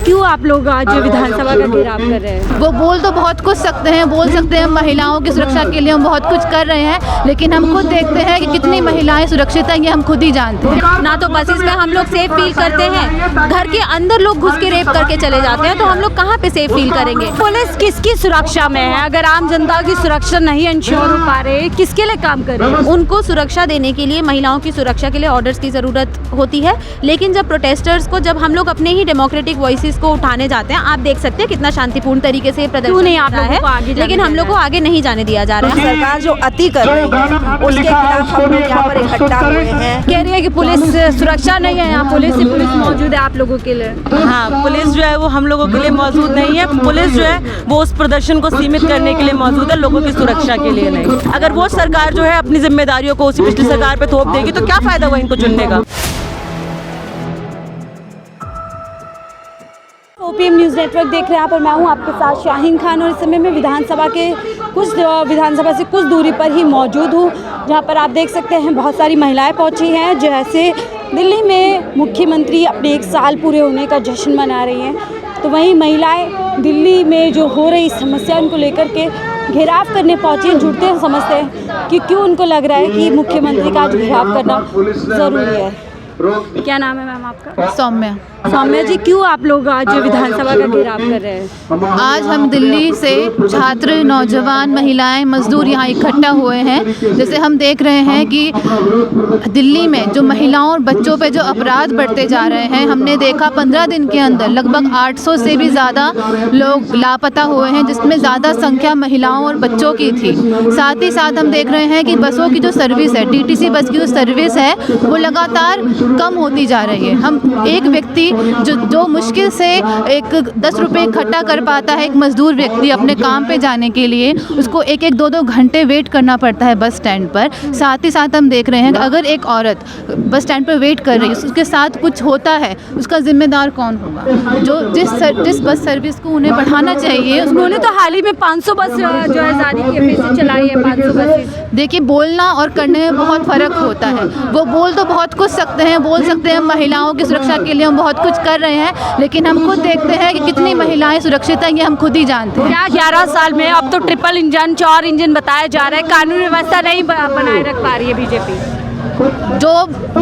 क्यों आप लोग आज विधानसभा का घेराव कर रहे हैं? वो बोल तो बहुत कुछ सकते हैं, बोल सकते हैं महिलाओं की सुरक्षा के लिए हम बहुत कुछ कर रहे हैं, लेकिन हम खुद देखते हैं कि कितनी महिलाएं सुरक्षित हैं ये हम खुद ही जानते हैं। ना तो बसेस में हम लोग सेफ फील करते हैं, घर के अंदर लोग घुस के रेप करके चले जाते हैं, तो हम लोग कहाँ पे सेफ फील करेंगे? पुलिस किसकी सुरक्षा में है? अगर आम जनता की सुरक्षा नहीं इंश्योर हो पा रहे, किसके लिए काम कर रहे हैं? उनको सुरक्षा देने के लिए, महिलाओं की सुरक्षा के लिए ऑर्डर्स की ज़रूरत होती है, लेकिन जब प्रोटेस्टर्स को, जब हम लोग अपने ही डेमोक्रेटिक वॉइसेस को उठाने जाते हैं, आप देख सकते हैं कितना शांतिपूर्ण तरीके से प्रदर्शन नहीं आप हो रहा लोगों को आगे है, जाने लेकिन हम लोग को आगे नहीं जाने दिया जा रहा है। सरकार जो अति कर रही है उसके खिलाफ हम लोग यहाँ पर इकट्ठा हुए हैं। कह रही है कि पुलिस सुरक्षा नहीं है, यहाँ पुलिस मौजूद है आप लोगों के लिए। हाँ, पुलिस जो है वो हम लोगों के लिए मौजूद नहीं है। पुलिस जो है वो उस प्रदर्शन को सीमित करने के लिए मौजूद है, लोगों की सुरक्षा के लिए नहीं। अगर वो सरकार जो है अपनी जिम्मेदारियों को उसी पिछली सरकार पे थोप देगी तो क्या फायदा हुआ इनको चुनने का। OPM न्यूज़ नेटवर्क देख रहे हैं आप, और मैं हूं आपके साथ शाहीन खान, और इस समय मैं विधानसभा से कुछ दूरी पर ही मौजूद हूं, जहां पर आप देख सकते हैं बहुत सारी महिलाएं पहुंची हैं। जैसे दिल्ली में मुख्यमंत्री अपने 1 साल पूरे होने का जश्न मना रही हैं, तो वहीं महिलाएं दिल्ली में जो हो रही समस्या उनको लेकर के घेराव करने पहुंची, जुड़ते हैं, समझते हैं कि क्यों उनको लग रहा है कि मुख्यमंत्री का आज घेराव करना ज़रूरी है। क्या नाम है मैम आपका? सौम्या जी, क्यों आप लोग आज विधानसभा का घेराव कर रहे हैं? आज हम दिल्ली से छात्र, नौजवान, महिलाएं, मजदूर यहाँ इकट्ठा हुए हैं। जैसे हम देख रहे हैं कि दिल्ली में जो महिलाओं और बच्चों पे जो अपराध बढ़ते जा रहे हैं, हमने देखा 15 दिन के अंदर लगभग 800 से भी ज़्यादा लोग लापता हुए हैं, जिसमें ज़्यादा संख्या महिलाओं और बच्चों की थी। साथ ही साथ हम देख रहे हैं कि बसों की जो सर्विस है, TTC बस की जो सर्विस है वो लगातार कम होती जा रही है। हम एक व्यक्ति जो मुश्किल से एक 10 रुपये इकट्ठा कर पाता है, एक मजदूर व्यक्ति अपने काम पे जाने के लिए, उसको 1-1, 2-2 घंटे वेट करना पड़ता है बस स्टैंड पर। साथ ही साथ हम देख रहे हैं कि अगर एक औरत बस स्टैंड पर वेट कर रही है, उसके साथ कुछ होता है, उसका जिम्मेदार कौन होगा? जो जिस बस सर्विस को उन्हें बढ़ाना चाहिए, उन्होंने तो हाल ही में 500 बस जो है जारी की, फिर से चलाई है 500 बसेस। देखिए, बोलना और करने में बहुत फ़र्क होता है। वो बोल तो बहुत कुछ सकते हैं, बोल सकते हैं महिलाओं की सुरक्षा के लिए हम बहुत कुछ कर रहे हैं, लेकिन हम खुद देखते हैं कि कितनी महिलाएं सुरक्षित हैं ये हम खुद ही जानते हैं। क्या 11 साल में अब तो ट्रिपल इंजन, 4 इंजन बताया जा रहा है, कानून व्यवस्था नहीं बनाए रख पा रही है बीजेपी? जो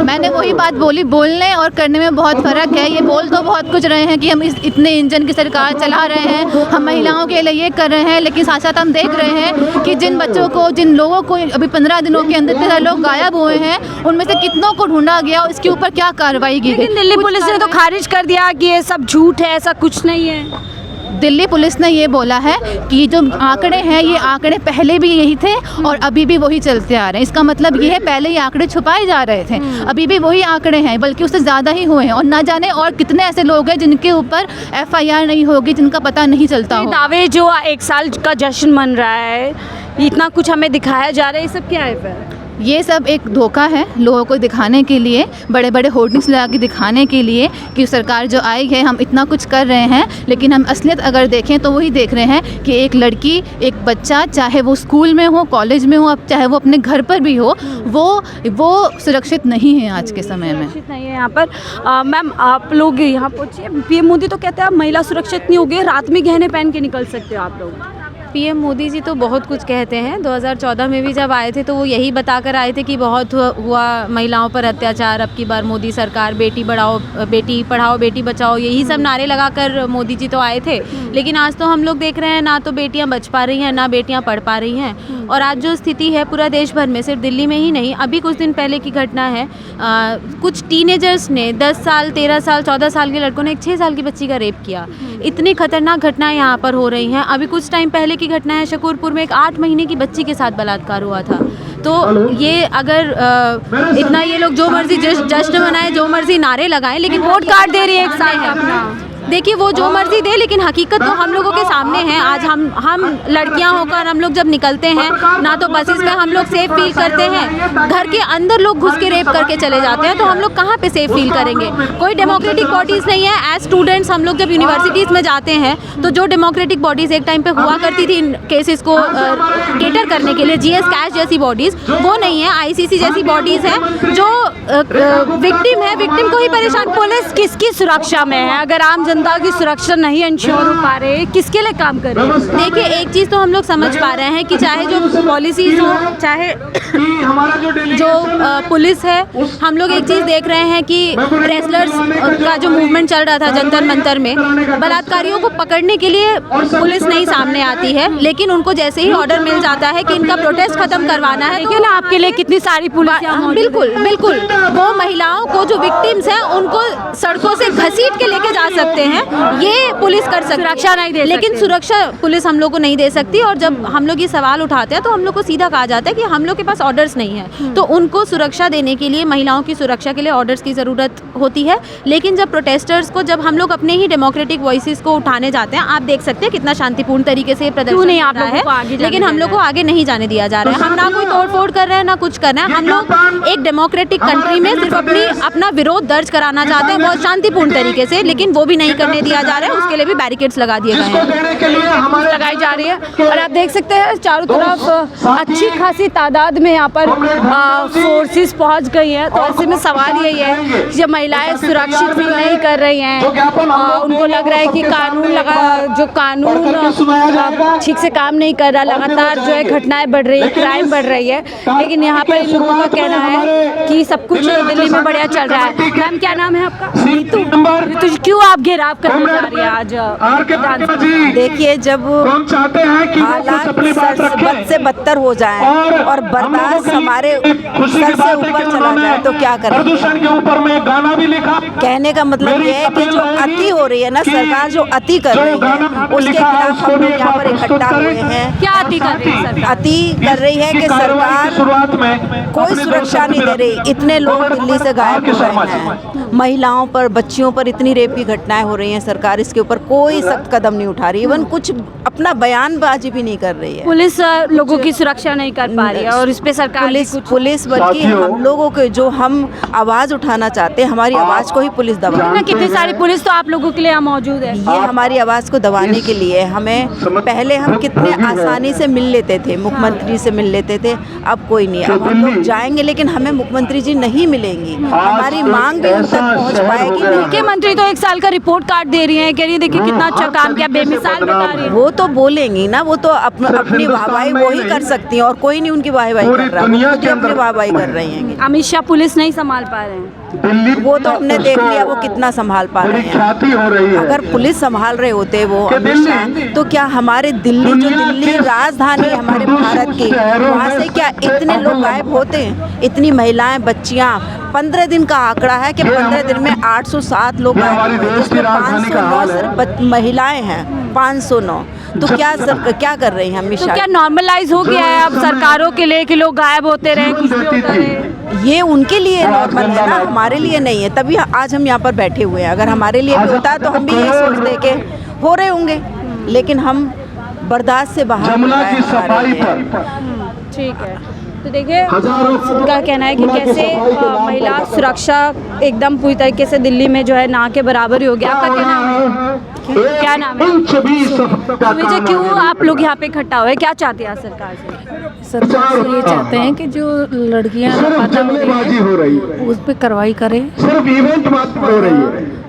मैंने वही बात बोली, बोलने और करने में बहुत फ़र्क है। ये बोल तो बहुत कुछ रहे हैं कि हम इतने इंजन की सरकार चला रहे हैं, हम महिलाओं के लिए ये कर रहे हैं, लेकिन साथ साथ हम देख रहे हैं कि जिन बच्चों को, जिन लोगों को अभी 15 दिनों के अंदर इतने सारे लोग गायब हुए हैं, उनमें से कितनों को ढूंढा गया, इसके ऊपर क्या कार्रवाई की गई? दिल्ली पुलिस ने तो खारिज कर दिया कि ये सब झूठ है, ऐसा कुछ नहीं है। दिल्ली पुलिस ने ये बोला है कि जो आंकड़े हैं, ये आंकड़े पहले भी यही थे और अभी भी वही चलते आ रहे हैं। इसका मतलब ये है पहले ये आंकड़े छुपाए जा रहे थे, अभी भी वही आंकड़े हैं, बल्कि उससे ज़्यादा ही हुए हैं। और ना जाने और कितने ऐसे लोग हैं जिनके ऊपर FIR नहीं होगी, जिनका पता नहीं चलता हो। दावे जो 1 साल का जश्न मन रहा है, इतना कुछ हमें दिखाया जा रहा है, ये सब क्या है फिर? ये सब एक धोखा है लोगों को दिखाने के लिए, बड़े बड़े होर्डिंग्स लगा के दिखाने के लिए कि सरकार जो आई है हम इतना कुछ कर रहे हैं, लेकिन हम असलियत अगर देखें तो वही देख रहे हैं कि एक लड़की, एक बच्चा, चाहे वो स्कूल में हो, कॉलेज में हो, अब चाहे वो अपने घर पर भी हो, वो सुरक्षित नहीं है आज के समय में। सुरक्षित नहीं है यहाँ पर। मैम, आप लोग यहाँ पहुँचे, PM मोदी तो कहते हैं आप महिला सुरक्षित नहीं होगी, रात में गहने पहन के निकल सकते हो आप लोग। PM मोदी जी तो बहुत कुछ कहते हैं। 2014 में भी जब आए थे तो वो यही बताकर आए थे कि बहुत हुआ महिलाओं पर अत्याचार, अब की बार मोदी सरकार बेटी पढ़ाओ बेटी बचाओ, यही सब नारे लगाकर मोदी जी तो आए थे। लेकिन आज तो हम लोग देख रहे हैं ना तो बेटियां बच पा रही हैं, ना बेटियां पढ़ पा रही हैं। और आज जो स्थिति है पूरा देश भर में, सिर्फ दिल्ली में ही नहीं, अभी कुछ दिन पहले की घटना है, कुछ टीनेजर्स ने 10 साल, 13 साल, 14 साल के लड़कों ने एक 6 साल की बच्ची का रेप किया। इतनी खतरनाक घटनाएं यहाँ पर हो रही हैं। अभी कुछ टाइम पहले की घटना है, शकूरपुर में एक 8 महीने की बच्ची के साथ बलात्कार हुआ था। तो ये अगर इतना ये लोग जो मर्जी जश्न मनाए, जो मर्जी नारे लगाएं, लेकिन वोट कार्ड दे रही है 1 साल का। देखिए, वो जो मर्जी दे, लेकिन हकीकत तो हम लोगों के सामने है। आज हम लड़कियां होकर हम लोग जब निकलते हैं, ना तो बसेस में हम लोग सेफ फील करते हैं, घर के अंदर लोग घुस के रेप करके चले जाते हैं, तो हम लोग कहाँ पे सेफ फील करेंगे? कोई डेमोक्रेटिक बॉडीज़ नहीं है। एज स्टूडेंट्स हम लोग जब यूनिवर्सिटीज़ में जाते हैं तो जो डेमोक्रेटिक बॉडीज़ एक टाइम पे हुआ करती थी इन केसेस को केटर करने के लिए, GS कैश जैसी बॉडीज़, वो नहीं है। ICC जैसी बॉडीज़ हैं जो विक्टिम है, विक्टिम को ही परेशान। पुलिस किसकी सुरक्षा में है? अगर आम जनता जनता की सुरक्षा नहीं इंश्योर हो पा रहे, किसके लिए काम कर रहे हैं? देखिए, एक चीज़ तो हम लोग समझ पा रहे हैं कि चाहे जो पॉलिसीज़ हो, चाहे जो पुलिस है, हम लोग एक चीज़ देख रहे हैं कि रेसलर्स का जो मूवमेंट चल रहा था जंतर मंतर में, बलात्कारियों को पकड़ने के लिए पुलिस नहीं सामने आती है, लेकिन उनको जैसे ही ऑर्डर मिल जाता है कि इनका प्रोटेस्ट खत्म करवाना है, देखिए ना आपके लिए कितनी सारी पुलिस बिल्कुल बिल्कुल वो महिलाओं को जो विक्टिम्स हैं उनको सड़कों से घसीट के लेके जा सकते हैं, ये पुलिस कर सकती है। सुरक्षा नहीं दे लेकिन सुरक्षा पुलिस हम लोग को नहीं दे सकती। और जब हम लोग ये सवाल उठाते हैं तो हम लोग को सीधा कहा जाता है कि हम लोग के पास ऑर्डर्स नहीं है, तो उनको सुरक्षा देने के लिए, महिलाओं की सुरक्षा के लिए ऑर्डर्स की ज़रूरत होती है। लेकिन जब प्रोटेस्टर्स को, जब हम लोग अपने ही डेमोक्रेटिक वॉइसेस को उठाने जाते हैं, आप देख सकते हैं कितना शांतिपूर्ण तरीके से प्रदर्शन नहीं आप हो रहा लोगों को आगे है, जाने लेकिन हम लोग को आगे नहीं जाने दिया जा रहा है। हम ना कोई तोड़फोड़ कर रहे हैं ना कुछ कर रहे हैं। हम लोग एक डेमोक्रेटिक कंट्री में सिर्फ अपना विरोध दर्ज कराना चाहते हैं बहुत शांतिपूर्ण तरीके से, लेकिन वो भी नहीं करने दिया जा रहा है। उसके लिए भी बैरिकेड्स लगा दिए गए हैं, लगाई जा रही है। और आप देख सकते हैं चारों तरफ अच्छी खासी तादाद में यहाँ पर फोर्सेस पहुँच गई हैं। तो ऐसे में सवाल यही है कि जब महिलाएं सुरक्षित फील नहीं कर रही हैं, उनको लग रहा है कि कानून ठीक से काम नहीं कर रहा, लगातार जो है घटनाएं बढ़ रही है, क्राइम बढ़ रही है, लेकिन यहाँ पर इन लोगों का कहना है कि सब कुछ दिल्ली में बढ़िया चल रहा है। मैम क्या नाम है आपका? नीतू जी, क्यों आप घेराव करने जा रही है आज? देखिए, जब हालात बद से बदतर हो जाए और बर्दाश्त हमारे सर से ऊपर चला जाए तो क्या करें? कहने का मतलब ये है कि जो अति हो रही है ना, सरकार जो अति कर रही है उसके खिलाफ हम लोग यहाँ पर इकट्ठा हुए हैं। क्या अति कर रही है सरकार? अति कर रही है कि सरकार कोई सुरक्षा नहीं दे रही। इतने लोग दिल्ली से गायब हो गए हैं, महिलाओं पर, बच्चियों पर इतनी रेप की घटनाएं हो रही हैं, सरकार इसके ऊपर कोई सख्त कदम नहीं उठा रही, इवन कुछ अपना बयानबाजी भी नहीं कर रही है। पुलिस लोगों की सुरक्षा नहीं कर पा रही है और इस पे सरकार पुलिस बल्कि हम लोगों के जो हम आवाज उठाना चाहते हैं, हमारी आवाज को ही पुलिस दबा। कितनी सारी पुलिस तो आप लोगों के लिए यहाँ मौजूद है। ये हमारी आवाज को दबाने के लिए हमें, पहले हम कितने आसानी से मिल लेते थे, मुख्यमंत्री से मिल लेते थे, अब कोई नहीं। अब हम लोग जाएंगे लेकिन हमें मुख्यमंत्री जी नहीं मिलेंगी, हमारी मांग भी उन तक पहुँच पाएगी। मुख्यमंत्री तो 1 साल का रिपोर्ट कार्ड दे रही है, कह रही है देखिए कितना अच्छा काम किया, बेमिसाल बता रही है। वो तो बोलेंगी ना, वो तो अपनी वाहवाही वो ही कर सकती हैं और कोई नहीं उनकी वाहवाही कर रहा, वो अपनी वाहवाही कर रही हैं। अमित शाह पुलिस नहीं संभाल पा रहे हैं, वो तो हमने देख लिया वो कितना संभाल पा रहे हैं। अगर पुलिस संभाल रहे होते वो अमित शाह, तो क्या हमारे दिल्ली, जो दिल्ली राजधानी है हमारे भारत की, वहाँ से क्या इतने लोग गायब होते? इतनी महिलाएं, बच्चियाँ, 15 दिन का आंकड़ा है कि 15 दिन में 807 लोग गायब हुए, जिसमें 509 सिर्फ महिलाएं हैं, 509। तो क्या कर रही हैं अमित शाह? तो क्या नॉर्मलाइज हो गया है अब सरकारों के लिए कि लोग गायब होते रहे, कुछ भी होता रहे? ये उनके लिए नॉर्मल है ना, हमारे लिए नहीं है, तभी आज हम यहाँ पर बैठे हुए हैं। अगर हमारे लिए भी होता तो हम भी यही सोचते कि हो रहे होंगे, लेकिन हम बर्दाश्त से बाहर। ठीक है, तो देखिए उनका कहना है कि कैसे महिला सुरक्षा एकदम पूरी तरीके से दिल्ली में जो है ना के बराबर ही हो गया। आपका क्या नाम है? क्या नाम है? मुझे क्यों आप लोग यहाँ पे इकट्ठा हुए, क्या चाहते हैं सरकार से? सरकार से ये चाहते हैं कि जो लड़कियाँ लापता हो रही है उस पर कार्रवाई करे।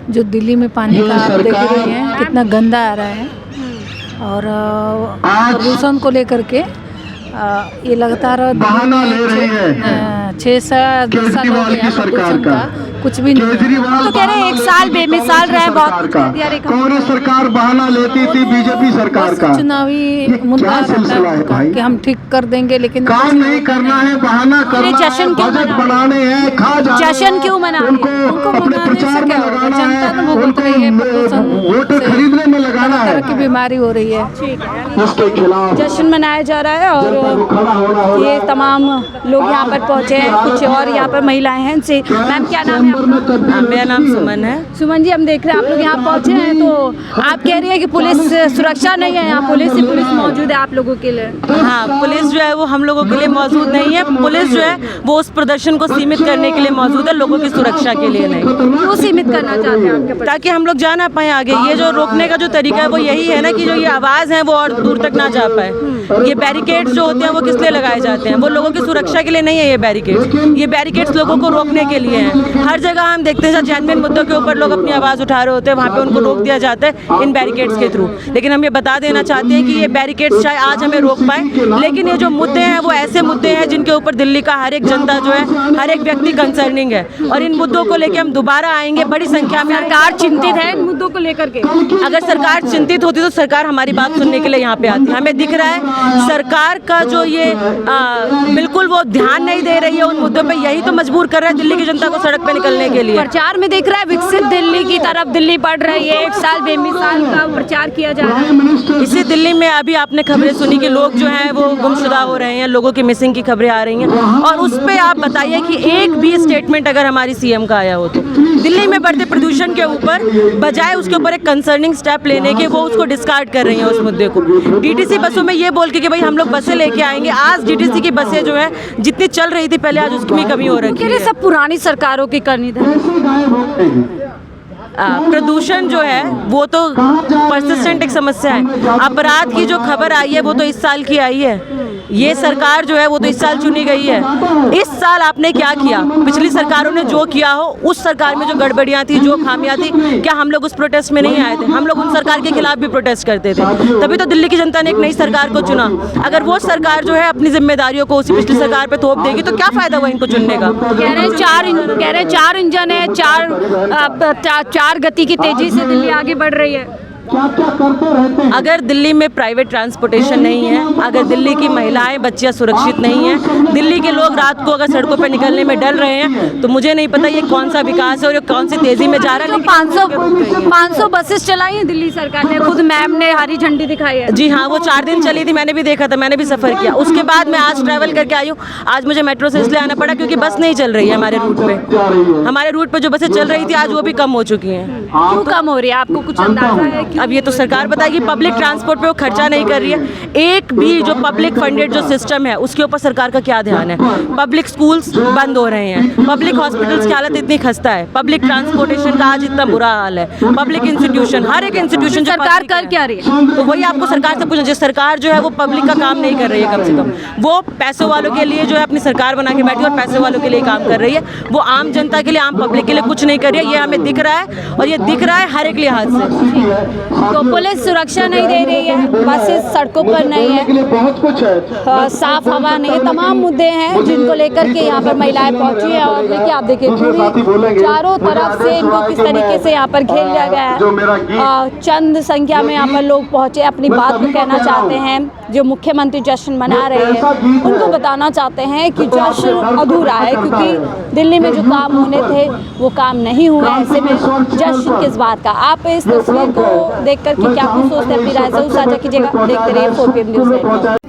जो दिल्ली में पानी का आप देख रहे हैं कितना गंदा आ रहा है, और प्रदूषण को लेकर के ये लगातार 6 साल 10 साल हो गया प्रदूषण का, कुछ भी नहीं। तो कह रहे हैं 1 साल बेमिसाल रहे, बहुत कुछ कर दिया। कांग्रेस सरकार बहाना लेती थी बीजेपी सरकार का। चुनावी मुद्दा रहता है कि हम ठीक कर देंगे, लेकिन काम नहीं करना है, बहाना करना है, बजट बढ़ाने हैं, खा जाना है। जश्न क्यों मना रहे हैं? उनको मनाने से क्या होगा? जनता तो भुगत रही है प्रदूषण वोट खरीदने में लगाना है, की बीमारी हो रही है। उसके खिलाफ जश्न मनाया जा रहा है और ये तमाम लोग यहाँ पर पहुँचे हैं, कुछ और यहाँ पर महिलाएं हैं। इनसे मैम क्या नाम है? मेरा नाम सुमन है। सुमन जी, हम देख रहे हैं आप लोग यहाँ पहुँचे हैं, तो आप कह रही है कि पुलिस सुरक्षा नहीं है, यहाँ पुलिस मौजूद है आप लोगों के लिए। हाँ, पुलिस जो है वो हम लोगों के लिए मौजूद नहीं है। पुलिस जो है वो उस प्रदर्शन को सीमित करने के लिए मौजूद है, लोगों की सुरक्षा के लिए नहीं। क्यों सीमित करना चाहते हैं आपके? ताकि हम लोग जा ना पाए आगे। ये जो रोकने का जो तरीका है वो यही है ना कि जो ये आवाज़ है वो और दूर तक ना जा पाए। ये बैरिकेड्स जो होते हैं वो किस लिए लगाए जाते हैं? वो लोगों की सुरक्षा के लिए नहीं है। ये बैरिकेड्स लोगों को रोकने के लिए हैं। हर जगह हम देखते हैं जेन्युइन मुद्दों के ऊपर लोग अपनी आवाज़ उठा रहे होते हैं, वहाँ पे उनको रोक दिया जाता है इन बैरिकेड्स के थ्रू। लेकिन हम ये बता देना चाहते हैं कि ये बैरिकेड्स शायद आज हमें रोक पाए, लेकिन ये जो मुद्दे हैं वो ऐसे मुद्दे हैं जिनके ऊपर दिल्ली का हर एक जनता जो है, हर एक व्यक्ति कंसर्निंग है, और इन मुद्दों को लेकर हम दोबारा आएंगे बड़ी संख्या में। सरकार चिंतित है इन मुद्दों को लेकर के? अगर सरकार चिंतित होती तो सरकार हमारी बात सुनने के लिए यहाँ पे आती। हमें दिख रहा है सरकार का जो ये बिल्कुल वो ध्यान नहीं दे रही है उन मुद्दों पे, यही तो मजबूर कर रहा है दिल्ली की जनता को सड़क पे निकलने के लिए। प्रचार में देख रहा है विकसित दिल्ली की तरफ दिल्ली बढ़ रही है, 1 साल बेमिसाल का प्रचार किया जा रहा है। इसी दिल्ली में अभी आपने खबरें सुनी कि लोग जो हैं वो गुमशुदा हो रहे हैं, लोगों की मिसिंग की खबरें आ रही हैं, और उस पे आप बताइए कि एक भी स्टेटमेंट अगर हमारी सीएम का आया हो तो दिल्ली में बढ़ते प्रदूषण के ऊपर बजाय उसके ऊपर एक कंसर्निंग स्टेप लेने के वो उसको डिस्कार्ड कर रही हैं उस मुद्दे को। डीटीसी बसों में ये बोल के कि भाई हम लोग बसें लेके आएंगे, आज डीटीसी की बसें जो है जितनी चल रही थी पहले आज उसकी भी कमी हो रही है। सब पुरानी सरकारों की करनी थी। प्रदूषण जो है वो तो परसिस्टेंट एक समस्या है। अपराध की जो खबर आई है वो तो इस साल की आई है। ये सरकार जो है वो तो इस साल चुनी गई है। इस साल आपने क्या किया? पिछली सरकारों ने जो किया हो उस सरकार में जो गड़बड़ियां थी, जो खामियां थी, क्या हम लोग उस प्रोटेस्ट में नहीं आए थे? हम लोग उन सरकार के खिलाफ भी प्रोटेस्ट करते थे, तभी तो दिल्ली की जनता ने एक नई सरकार को चुना। अगर वो सरकार जो है अपनी जिम्मेदारियों को उसी पिछली सरकार पे थोप देगी तो क्या फायदा हुआ इनको चुनने का? कह रहे हैं 4 इंजन है, 4 गति की तेजी से दिल्ली आगे बढ़ रही है। अगर दिल्ली में प्राइवेट ट्रांसपोर्टेशन नहीं है, अगर दिल्ली की महिलाएं बच्चियां सुरक्षित नहीं हैं, दिल्ली के लोग रात को अगर सड़कों पर निकलने में डर रहे हैं, तो मुझे नहीं पता ये कौन सा विकास है और ये कौन सी तेजी में जा रहा है। 500 बसेस चलाई हैं दिल्ली सरकार ने, खुद मैम ने हरी झंडी दिखाई है। जी हाँ, वो 4 दिन चली थी, मैंने भी देखा था, मैंने भी सफ़र किया। उसके बाद मैं आज ट्रैवल करके आई हूँ। आज मुझे मेट्रो से इसलिए आना पड़ा क्योंकि बस नहीं चल रही है हमारे रूट पे। हमारे रूट पे जो बसें चल रही थी आज वो भी कम हो चुकी हैं। क्यों कम हो रही है, आपको कुछ अंदाजा है? अब ये तो सरकार बताएगी। पब्लिक ट्रांसपोर्ट पे वो खर्चा नहीं कर रही है। एक भी जो पब्लिक फंडेड जो सिस्टम है उसके ऊपर सरकार का क्या ध्यान है? पब्लिक स्कूल्स बंद हो रहे हैं, पब्लिक हॉस्पिटल्स की हालत इतनी खस्ता है, पब्लिक ट्रांसपोर्टेशन का आज इतना बुरा हाल है, पब्लिक इंस्टीट्यूशन, हर एक इंस्टीट्यूशन सरकार कर क्या रही है? तो वही आपको सरकार से पूछना चाहिए। सरकार जो है वो पब्लिक का काम नहीं कर रही है, कम से कम वो पैसों वालों के लिए जो है अपनी सरकार बना के बैठी और पैसों वालों के लिए काम कर रही है। वो आम जनता के लिए, आम पब्लिक के लिए कुछ नहीं कर रही है। ये हमें दिख रहा है और ये दिख रहा है हर एक लिहाज से। तो पुलिस सुरक्षा नहीं दे रही है, बसेस सड़कों पर नहीं है, साफ हवा नहीं है, तमाम मुद्दे हैं जिनको लेकर के यहाँ पर महिलाएं पहुंची हैं। और देखिए, आप देखिए पूरी चारों तरफ से इनको किस तरीके से यहाँ पर घेर लिया गया है। चंद संख्या में यहाँ पर लोग पहुंचे, अपनी बात को कहना चाहते हैं। जो मुख्यमंत्री जश्न मना रहे हैं उनको बताना चाहते हैं कि जश्न अधूरा है, क्योंकि दिल्ली में जो काम होने थे वो काम नहीं हुए। ऐसे में जश्न किस बात का? आप इस तस्वीर को देख करके क्या कुछ सोचते हैं, अपनी राय जरूर साझा कीजिएगा। देखते रहिए 4PM न्यूज़।